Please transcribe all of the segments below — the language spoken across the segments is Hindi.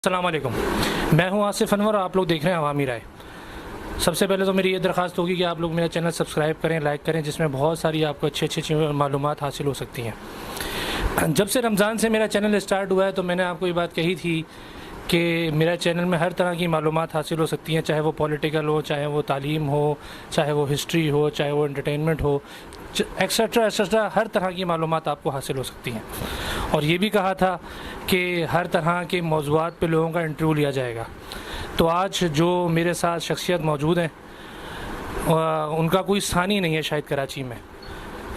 अस्सलाम वालेकुम। मैं हूं आसिफ अनवर और आप लोग देख रहे हैं अवामी राय। सबसे पहले तो मेरी ये दरख्वास्त होगी कि आप लोग मेरा चैनल सब्सक्राइब करें, लाइक करें, जिसमें बहुत सारी आपको अच्छी अच्छी मालूमात हासिल हो सकती हैं। जब से रमज़ान से मेरा चैनल स्टार्ट हुआ है तो मैंने आपको ये बात कही थी कि मेरा चैनल में हर तरह की मालूमात हासिल हो सकती हैं, चाहे वो पॉलिटिकल हो, चाहे वो तालीम हो, चाहे वो हिस्ट्री हो, चाहे वो एंटरटेनमेंट हो, एक्सेट्रा एक्सेट्रा, हर तरह की मालूमात आपको हासिल हो सकती हैं। और ये भी कहा था कि हर तरह के मौज़ूआत पे लोगों का इंटरव्यू लिया जाएगा। तो आज जो मेरे साथ शख्सियत मौजूद हैं उनका कोई सानी नहीं है शायद कराची में।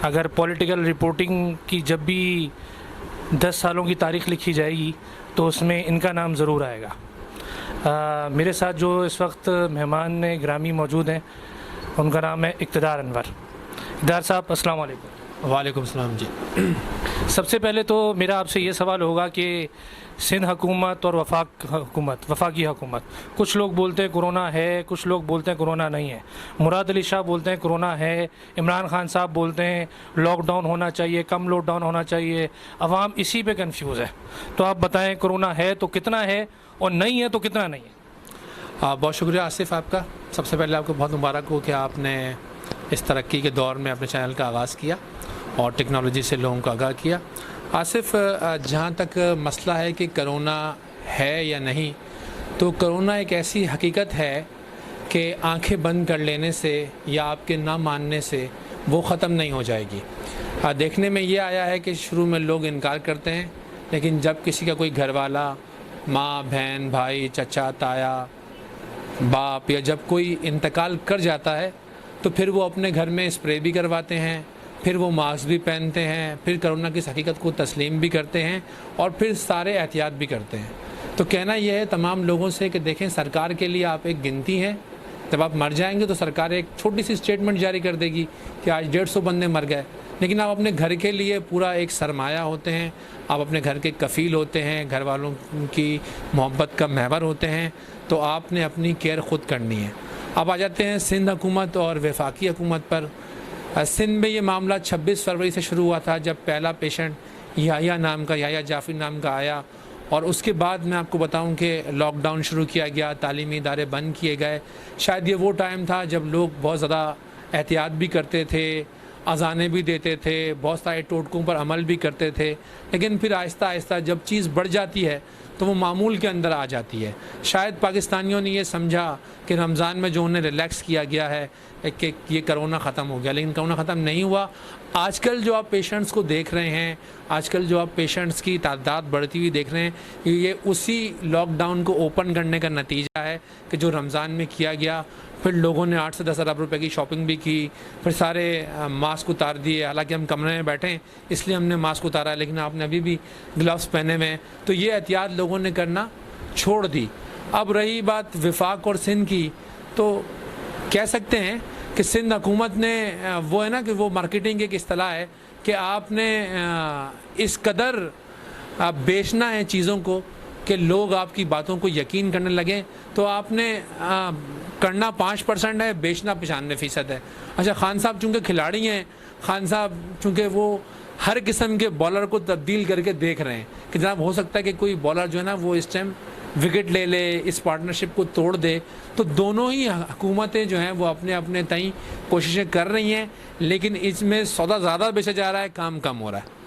अगर पॉलिटिकल रिपोर्टिंग की जब भी 10 सालों की तारीख़ लिखी जाएगी तो उसमें इनका नाम ज़रूर आएगा। मेरे साथ जो इस वक्त मेहमान ग्रामी मौजूद हैं उनका नाम है इक़्तिदार अनवर। इक़्तिदार साहब अस्सलाम वालेकुम। वालेकुम सलाम जी। सबसे पहले तो मेरा आपसे ये सवाल होगा कि सिंध हुकूमत और वफाकी हुकूमत, कुछ लोग बोलते हैं कोरोना है, कुछ लोग बोलते हैं कोरोना नहीं है। मुराद अली शाह बोलते हैं कोरोना है, इमरान खान साहब बोलते हैं लॉकडाउन होना चाहिए, कम लॉकडाउन होना चाहिए। अवाम इसी पे कंफ्यूज है। तो आप बताएं कोरोना है तो कितना है और नहीं है तो कितना नहीं है। बहुत शुक्रिया आसिफ आपका। सबसे पहले आपको बहुत मुबारक हो कि आपने इस तरक्की के दौर में अपने चैनल का आगाज़ किया और टेक्नोलॉजी से लोगों को आगाह किया। आसिफ, जहाँ तक मसला है कि करोना है या नहीं, तो करोना एक ऐसी हकीकत है कि आंखें बंद कर लेने से या आपके ना मानने से वो ख़त्म नहीं हो जाएगी। देखने में ये आया है कि शुरू में लोग इनकार करते हैं, लेकिन जब किसी का कोई घर वाला, माँ, बहन, भाई, चचा, ताया, बाप, या जब कोई इंतकाल कर जाता है तो फिर वो अपने घर में स्प्रे भी करवाते हैं, फिर वो मास्क भी पहनते हैं, फिर कोरोना की हकीकत को तस्लीम भी करते हैं और फिर सारे एहतियात भी करते हैं। तो कहना यह है तमाम लोगों से कि देखें, सरकार के लिए आप एक गिनती हैं। जब आप मर जाएंगे तो सरकार एक छोटी सी स्टेटमेंट जारी कर देगी कि आज 150 बंदे मर गए, लेकिन आप अपने घर के लिए पूरा एक सरमाया होते हैं, आप अपने घर के कफ़ील होते हैं, घर वालों की मोहब्बत का महवर होते हैं। तो आपने अपनी केयर ख़ुद करनी है। अब आ जाते हैं सिंध हुकूमत और वफाकी हुकूमत पर। सिंध में ये मामला 26 फरवरी से शुरू हुआ था, जब पहला पेशेंट याया जाफरी नाम का आया, और उसके बाद मैं आपको बताऊं कि लॉकडाउन शुरू किया गया, तालीमी इदारे बंद किए गए। शायद ये वो टाइम था जब लोग बहुत ज़्यादा एहतियात भी करते थे, अज़ानें भी देते थे, बहुत सारे टोटकों पर अमल भी करते थे, लेकिन फिर आहिस्ता आहिस्ता जब चीज़ बढ़ जाती है तो वो मामूल के अंदर आ जाती है। शायद पाकिस्तानियों ने ये समझा कि रमज़ान में जो उन्हें रिलैक्स किया गया है कि ये करोना ख़त्म हो गया, लेकिन करोना ख़त्म नहीं हुआ। आजकल जो आप पेशेंट्स को देख रहे हैं, आजकल जो आप पेशेंट्स की तादाद बढ़ती हुई देख रहे हैं, ये उसी लॉकडाउन को ओपन करने का नतीजा है कि जो रमज़ान में किया गया। फिर लोगों ने 8 से 10 अरब रुपए की शॉपिंग भी की, फिर सारे मास्क उतार दिए। हालांकि हम कमरे में बैठे हैं इसलिए हमने मास्क उतारा, लेकिन आपने अभी भी ग्लव्स पहने हुए हैं। तो ये एहतियात लोगों ने करना छोड़ दी। अब रही बात वफाक और सिंध की, तो कह सकते हैं कि सिंध हुकूमत ने वो है ना कि वो मार्केटिंग एक इस्तेलाह है कि आपने इस कदर बेचना है चीज़ों को कि लोग आपकी बातों को यकीन करने लगें। तो आपने करना 5% है, बेचना 95% है। अच्छा, खान साहब चूँकि खिलाड़ी हैं, खान साहब चूँकि वो हर किस्म के बॉलर को तब्दील करके देख रहे हैं कि जनाब हो सकता है कि कोई बॉलर जो है ना वो इस टाइम विकेट ले ले, इस पार्टनरशिप को तोड़ दे। तो दोनों ही हुकूमतें जो हैं वो अपने अपने तय कोशिशें कर रही हैं, लेकिन इसमें सौदा ज़्यादा बेचा जा रहा है, काम कम हो रहा है।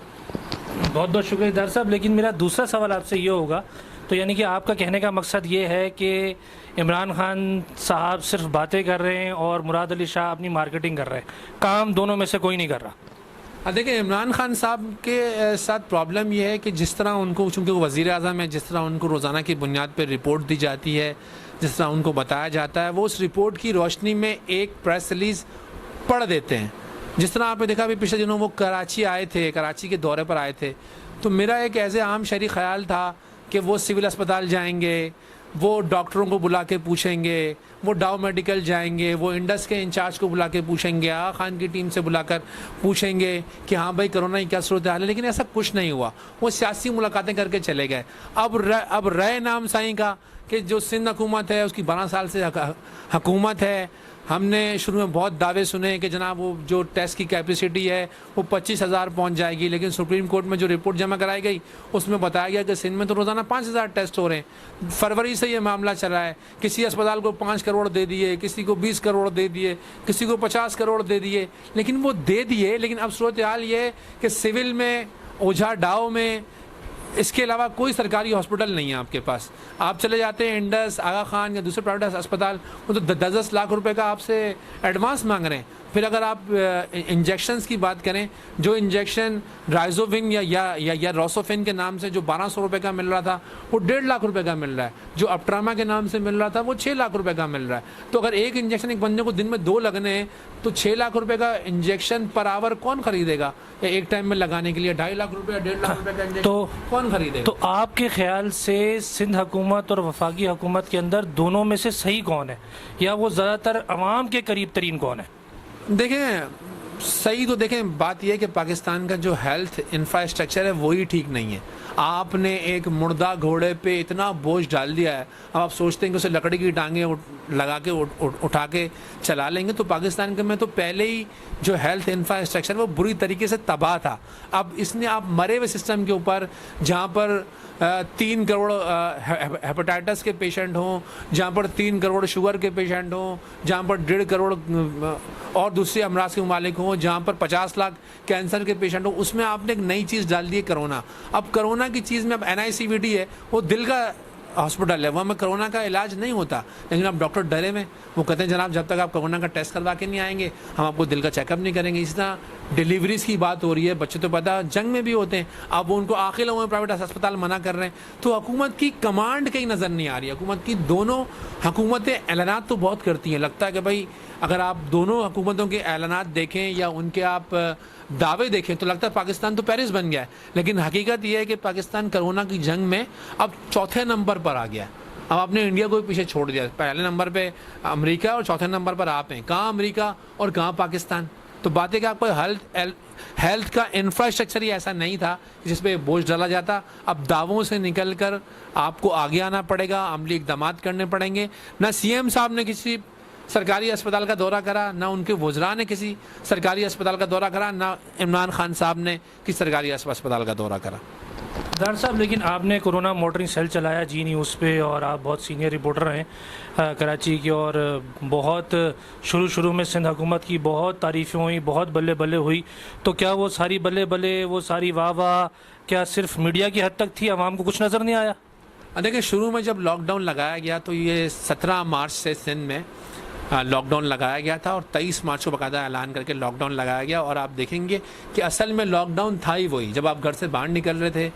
बहुत बहुत शुक्रिया इक़्तिदार साहब। लेकिन मेरा दूसरा सवाल आपसे ये होगा, तो यानी कि आपका कहने का मकसद ये है कि इमरान खान साहब सिर्फ बातें कर रहे हैं और मुराद अली शाह अपनी मार्केटिंग कर रहे हैं, काम दोनों में से कोई नहीं कर रहा। देखिए, इमरान खान साहब के साथ प्रॉब्लम यह है कि जिस तरह उनको, चूँकि वो वज़ीर आज़म है, जिस तरह उनको रोज़ाना की बुनियाद पर रिपोर्ट दी जाती है, जिस तरह उनको बताया जाता है, वो उस रिपोर्ट की रोशनी में एक प्रेस रिलीज़ पढ़ देते हैं। जिस तरह आपने देखा अभी पिछले दिनों वो कराची आए थे, कराची के दौरे पर आए थे, तो मेरा एक ऐसे आम शहरी ख्याल था कि वो सिविल अस्पताल जाएंगे, वो डॉक्टरों को बुला के पूछेंगे, वो डाउ मेडिकल जाएंगे, वो इंडस के इंचार्ज को बुला के पूछेंगे, आगा खान की टीम से बुलाकर पूछेंगे कि हाँ भाई कोरोना की क्या सूरत हाल है, लेकिन ऐसा कुछ नहीं हुआ। वो सियासी मुलाकातें करके चले गए। अब रहे नाम साईं का कि जो सिंध हुकूमत है उसकी 12 साल से हुकूमत है, हमने शुरू में बहुत दावे सुने कि जनाब वो जो टेस्ट की कैपेसिटी है वो 25,000 पहुँच जाएगी, लेकिन सुप्रीम कोर्ट में जो रिपोर्ट जमा कराई गई उसमें बताया गया कि सिंध में तो रोज़ाना 5,000 टेस्ट हो रहे हैं। फरवरी से ये मामला चला है, किसी अस्पताल को 5 करोड़ दे दिए, किसी को 20 करोड़ दे दिए, किसी को 50 करोड़ दे दिए, लेकिन वो दे दिए, लेकिन अब सूरत हाल ये है कि सिविल में, ओझा डाव में, इसके अलावा कोई सरकारी हॉस्पिटल नहीं है आपके पास। आप चले जाते हैं इंडस, आगा खान या दूसरे प्राइवेट अस्पताल, वो तो 10-10 लाख रुपए का आपसे एडवांस मांग रहे हैं। फिर अगर आप इंजेक्शन्स की बात करें, जो इंजेक्शन राइजोविन या रोसोफिन के नाम से जो 1,200 रुपये का मिल रहा था वो 1.5 लाख रुपए का मिल रहा है, जो अपट्रामा के नाम से मिल रहा था वो 6 लाख रुपए का मिल रहा है। तो अगर एक इंजेक्शन एक बंदे को दिन में 2 लगने हैं तो 6 लाख रुपए का इंजेक्शन पर आवर कौन खरीदेगा? या एक टाइम में लगाने के लिए 2.5 लाख रुपये, 1.5 लाख रुपए का इंजेक्शन तो कौन खरीदेगा? तो आपके ख्याल से सिंध हुकूमत और वफाकी हुकूमत के अंदर दोनों में से सही कौन है, या वो ज़्यादातर अवाम के करीब तरीन कौन है? देखें, सही तो देखें, बात यह है कि पाकिस्तान का जो हेल्थ इंफ्रास्ट्रक्चर है वही ठीक नहीं है। आपने एक मुर्दा घोड़े पे इतना बोझ डाल दिया है, अब आप सोचते हैं कि उसे लकड़ी की टांगे लगा के उठा के चला लेंगे। तो पाकिस्तान के में तो पहले ही जो हेल्थ इंफ्रास्ट्रक्चर वो बुरी तरीके से तबाह था। अब इसने आप मरे हुए सिस्टम के ऊपर, जहाँ पर 3 करोड़ हेपेटाइटिस के पेशेंट हों, जहाँ पर 3 करोड़ शुगर के पेशेंट हों, जहाँ पर 1.5 करोड़ और दूसरे अमराज के मालिक हों, जहाँ पर 50 लाख कैंसर के पेशेंट हों, उसमें आपने एक नई चीज़ डाल दी है, कोरोना। अब कोरोना की चीज़ में अब NICVD है, वो दिल का हॉस्पिटल है, वहाँ में कोरोना का इलाज नहीं होता, लेकिन अब डॉक्टर डरे में, वो कहते हैं जनाब जब तक आप कोरोना का टेस्ट करवा के नहीं आएंगे हम आपको दिल का चेकअप नहीं करेंगे। इस तरह डिलीवरीज की बात हो रही है, बच्चे तो पता जंग में भी होते हैं, अब वो उनको आखिर लोगों में प्राइवेट अस्पताल मना कर रहे हैं। तो हुकूमत की कमांड कहीं नज़र नहीं आ रही है। हुकूमत की दोनों हुकूमतें ऐलानात तो बहुत करती हैं, लगता है कि भाई अगर आप दोनों हुकूमतों के ऐलानात देखें या उनके आप दावे देखें तो लगता है पाकिस्तान तो पेरिस बन गया है, लेकिन हकीकत यह है कि पाकिस्तान कोरोना की जंग में अब 4थे नंबर पर आ गया है। अब आपने इंडिया को भी पीछे छोड़ दिया, पहले नंबर पे अमेरिका और 4थे नंबर पर आप हैं। कहाँ अमेरिका और कहाँ पाकिस्तान? तो बात है कि आपको हेल्थ का इंफ्रास्ट्रक्चर ही ऐसा नहीं था जिस पे बोझ डाला जाता। अब दावों से निकल कर आपको आगे आना पड़ेगा, अमली इक़दाम करने पड़ेंगे। ना CM साहब ने किसी सरकारी अस्पताल का दौरा करा, ना उनके वज़रा ने किसी सरकारी अस्पताल का दौरा करा, ना इमरान खान साहब ने किसी सरकारी अस्पताल का दौरा करा। डॉक्टर साहब, लेकिन आपने कोरोना मॉनिटरिंग सेल चलाया जी न्यूज़ पे, और आप बहुत सीनियर रिपोर्टर हैं कराची की, और बहुत शुरू में सिंध हुकूमत की बहुत तारीफ़ें हुई, बहुत बल्ले बल्ले हुई। तो क्या वो सारी बल्ले बल्ले, वो सारी वाह वाह क्या सिर्फ मीडिया की हद तक थी, आवाम को कुछ नज़र नहीं आया? देखिए, शुरू में जब लॉकडाउन लगाया गया तो ये 17 मार्च से सिंध में लॉकडाउन लगाया गया था, और 23 मार्च को बाकायदा ऐलान करके लॉकडाउन लगाया गया। और आप देखेंगे कि असल में लॉकडाउन था ही वही। जब आप घर से बाहर निकल रहे थे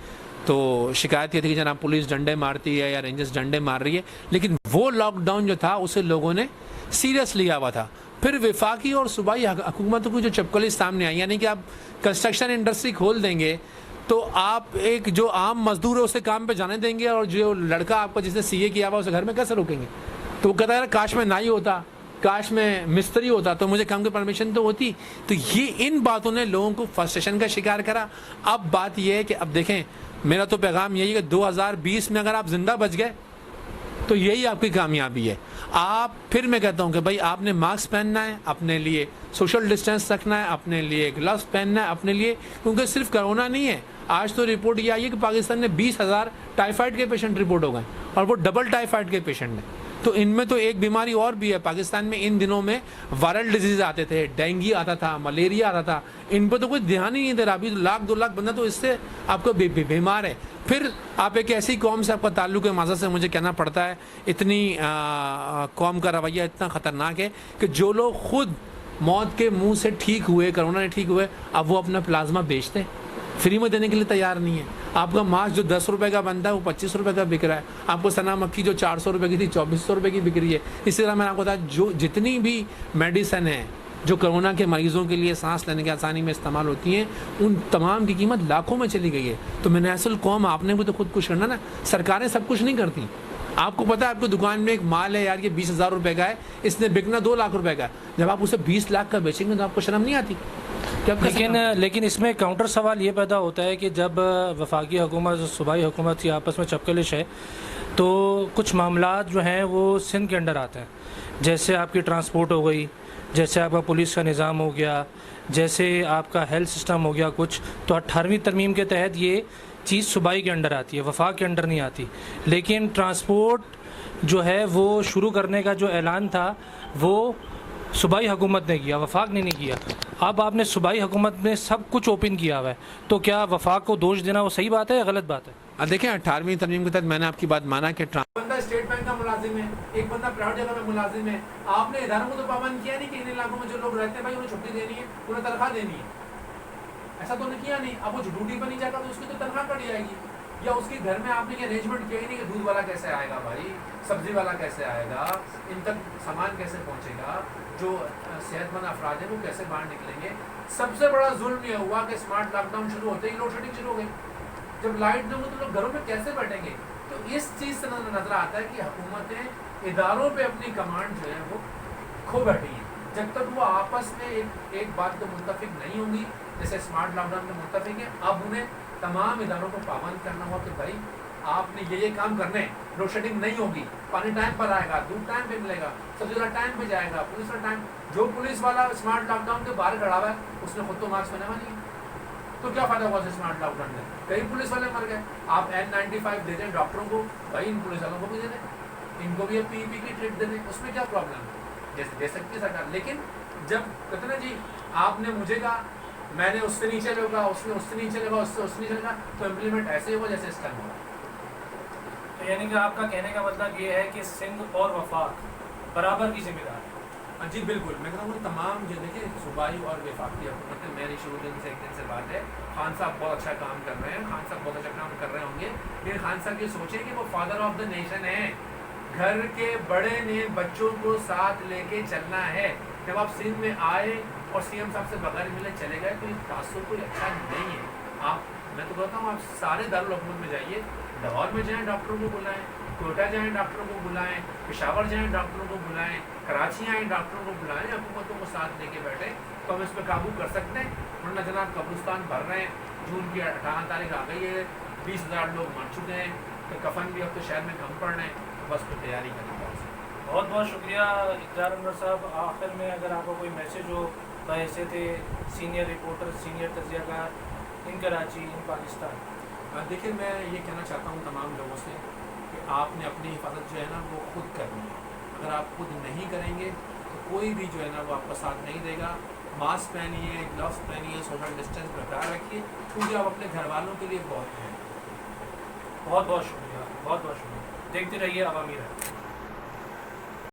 तो शिकायत ये थी कि जनाब पुलिस डंडे मारती है या रेंजर्स डंडे मार रही है, लेकिन वो लॉकडाउन जो था उसे लोगों ने सीरियस लिया हुआ था। फिर वफाकी और सूबाई हुकूमतों की जो चपकली सामने आई, यानी कि आप कंस्ट्रक्शन इंडस्ट्री खोल देंगे तो आप एक जो आम मजदूर है उसे काम पे जाने देंगे, और जो लड़का आपका जिसने CA किया हुआ उसे घर में कैसे रोकेंगे? तो वो कहता है काश में नाई होता, काश में मिस्त्री होता तो मुझे काम की परमिशन तो होती। तो ये इन बातों ने लोगों को फ्रस्ट्रेशन का शिकार करा। अब बात यह है कि अब देखें, मेरा तो पैगाम यही है कि 2020 में अगर आप जिंदा बच गए तो यही आपकी कामयाबी है। आप, फिर मैं कहता हूँ कि भाई आपने मास्क पहनना है, अपने लिए सोशल डिस्टेंस रखना है, अपने लिए ग्लव्स पहनना है, अपने लिए, क्योंकि सिर्फ कोरोना नहीं है। आज तो रिपोर्ट ये आई है कि पाकिस्तान में 20,000 टाइफाइड के पेशेंट रिपोर्ट हो गए, और वो डबल टाइफाइड के पेशेंट हैं। तो इनमें तो एक बीमारी और भी है। पाकिस्तान में इन दिनों में वायरल डिजीज आते थे, डेंगू आता था, मलेरिया आता था, इन पर तो कोई ध्यान ही नहीं दे रहा। अभी 1-2 लाख बंदा तो इससे आपको बीमार है। फिर आप एक ऐसी कौम से आपका ताल्लुक़ है, माज़ा से मुझे कहना पड़ता है, इतनी कौम का रवैया इतना ख़तरनाक है कि जो लोग खुद मौत के मुंह से ठीक हुए, कोरोना ने ठीक हुए, अब वो अपना प्लाज्मा बेचते हैं, फ्री में देने के लिए तैयार नहीं है। आपका मास्क जो 10 रुपये का बनता है वो 25 रुपये का बिक रहा है। आपको सना मक्खी जो 400 रुपये की थी 2400 रुपये की बिक रही है। इसी तरह मैंने आपको बताया, जो जितनी भी मेडिसिन है जो कोरोना के मरीज़ों के लिए सांस लेने की आसानी में इस्तेमाल होती हैं, उन तमाम की कीमत लाखों में चली गई है। तो मैंने असल कौम, आपने भी तो खुद कुछ करना ना, सरकारें सब कुछ नहीं करती। आपको पता है आपकी दुकान में एक माल है यार, ये 20,000 रुपये का है, इसने बिकना 2 लाख रुपए का, जब आप उसे 20 लाख का बेचेंगे तो आपको शर्म नहीं आती? लेकिन इसमें काउंटर सवाल ये पैदा होता है कि जब वफाकी हुकूमत और सूबाई हुकूमत की आपस में चपकलिश है तो कुछ मामलात जो हैं वो सिंध के अंडर आते हैं। जैसे आपकी ट्रांसपोर्ट हो गई, जैसे आपका पुलिस का निज़ाम हो गया, जैसे आपका हेल्थ सिस्टम हो गया कुछ, तो 18वीं तरमीम के तहत ये चीज़ सूबाई के अंडर आती है, वफाक के अंडर नहीं आती। लेकिन ट्रांसपोर्ट जो है वो शुरू करने का जो ऐलान था वो सूबाई हुकूमत ने किया, वफाक ने नहीं किया। अब आपने सूबाई हुकूमत में सब कुछ ओपन किया हुआ है, तो क्या वफाक को दोष देना वो सही बात है या गलत बात है? अब देखें 18वीं तरमीम के तहत मैंने आपकी बात माना कि बंदा स्टेट बैंक का मुलाजिम है, एक बंदा प्राइवेट जगह में मुलाजिम है। आपने इदारों को तो पाबंद किया नहीं कि इन इलाकों में जो लोग रहते हैं भाई उन्हें छुट्टी देनी है, उन्हें तनख्वाह देनी है, ऐसा तो उन्हें किया नहीं। अब वो ड्यूटी पर नहीं जाएगा तो उसकी तो तनख्वाह कट जाएगी। या उसके घर में आपने ये अरेंजमेंट किया ही नहीं कि दूध वाला कैसे आएगा भाई, सब्जी वाला कैसे आएगा, इन तक सामान कैसे पहुँचेगा, जो सेहतमंद अफराद हैं वो कैसे बाहर निकलेंगे। सबसे बड़ा जुल्म ये हुआ कि स्मार्ट लॉकडाउन शुरू होते ही लोड शेडिंग शुरू हो गई। जब लाइट नहीं होगी तो लोग घरों में कैसे बैठेंगे? तो इस चीज़ से नजर आता है कि हुकूमतें इदारों पे अपनी कमांड जो है वो खो बैठी है। जब तक वो आपस में एक बात को मुत्तफिक नहीं होंगी, जैसे स्मार्ट लॉकडाउन में मुत्तफिक है, अब उन्हें तमाम इदारों को पाबंद करना होगा कि भाई आपने ये काम करने, लोड शेडिंग नहीं होगी, पानी टाइम पर आएगा, दूध टाइम पे मिलेगा, सब्जी वाला टाइम पे जाएगा, पुलिस वाला टाइम। जो पुलिस वाला स्मार्ट लॉकडाउन के बाहर खड़ा हुआ है उसने खुद तो मास्क पहना नहीं है, तो क्या फायदा हुआ स्मार्ट लॉकडाउन में? कई पुलिस वाले मर गए। आप N95 दे दें डॉक्टरों को, भाई इन पुलिस वालों को भी दे दें, इनको भी PPE की ट्रीट दे दें, उसमें क्या प्रॉब्लम है? जैसे दे सकती है सरकार। लेकिन जब कहते ना जी आपने मुझे कहा, मैंने उससे नीचे लगा, उसने उससे नीचे लगा, उससे उससे नीचे लगा, तो इम्प्लीमेंट ऐसे होगा जैसे इस टाइम होगा। तो यानी कि आपका कहने का मतलब ये है कि सिंध और वफाक बराबर की जिम्मेदार है। हाँ जी बिल्कुल, मैं कहता हूँ तमाम जो देखिए सूबाई और वफाकी हुकूमत में मेरी शुरू दिन से एक दिन से बात है, खान साहब बहुत अच्छा काम कर रहे हैं, खान साहब बहुत अच्छा काम कर रहे होंगे। लेकिन खान साहब ये सोचें कि वो फादर ऑफ द नेशन है, घर के बड़े ने बच्चों को साथ लेके चलना है। जब आप सिंध में आए और CM साहब से बगैर मिले चले गए तो ये तासुर कोई अच्छा नहीं है। मैं तो कहता हूँ आप सारे दारुल हुकूमत में जाइए, लाहौर में जाएँ डॉक्टरों को बुलाएं, कोयटा जाएँ डॉक्टरों को बुलाएं, पेशावर जाएँ डॉक्टरों को बुलाएं, कराची आएँ डॉक्टरों को बुलाएं, हुकूमतों को साथ लेके बैठे तो हम इस पर काबू कर सकते हैं। वरना जनाब कब्रिस्तान भर रहे हैं, जून की 18 तारीख आ गई है, 20,000 लोग मर चुके हैं, तो कफन भी अब तो शहर में कम पड़ रहे हैं, तो बस तो तैयारी करनी पड़ेगी। बहुत बहुत शुक्रिया इक़रार अनवर साहब। आखिर में अगर आपको कोई मैसेज हो ऐसे सीनियर रिपोर्टर, सीनियर तजियाकार इन कराची, इन पाकिस्तान। देखिए मैं ये कहना चाहता हूँ तमाम लोगों से कि आपने अपनी हिफाजत जो है ना वो खुद करनी है। अगर आप खुद नहीं करेंगे तो कोई भी जो है ना वो आपका साथ नहीं देगा। मास्क पहनिए, ग्लव्स पहनिए, सोशल डिस्टेंस बरकरार रखिए, क्योंकि आप अपने घर वालों के लिए बहुत हैं। बहुत बहुत शुक्रिया, बहुत बहुत शुक्रिया। देखते रहिए अवामी राय।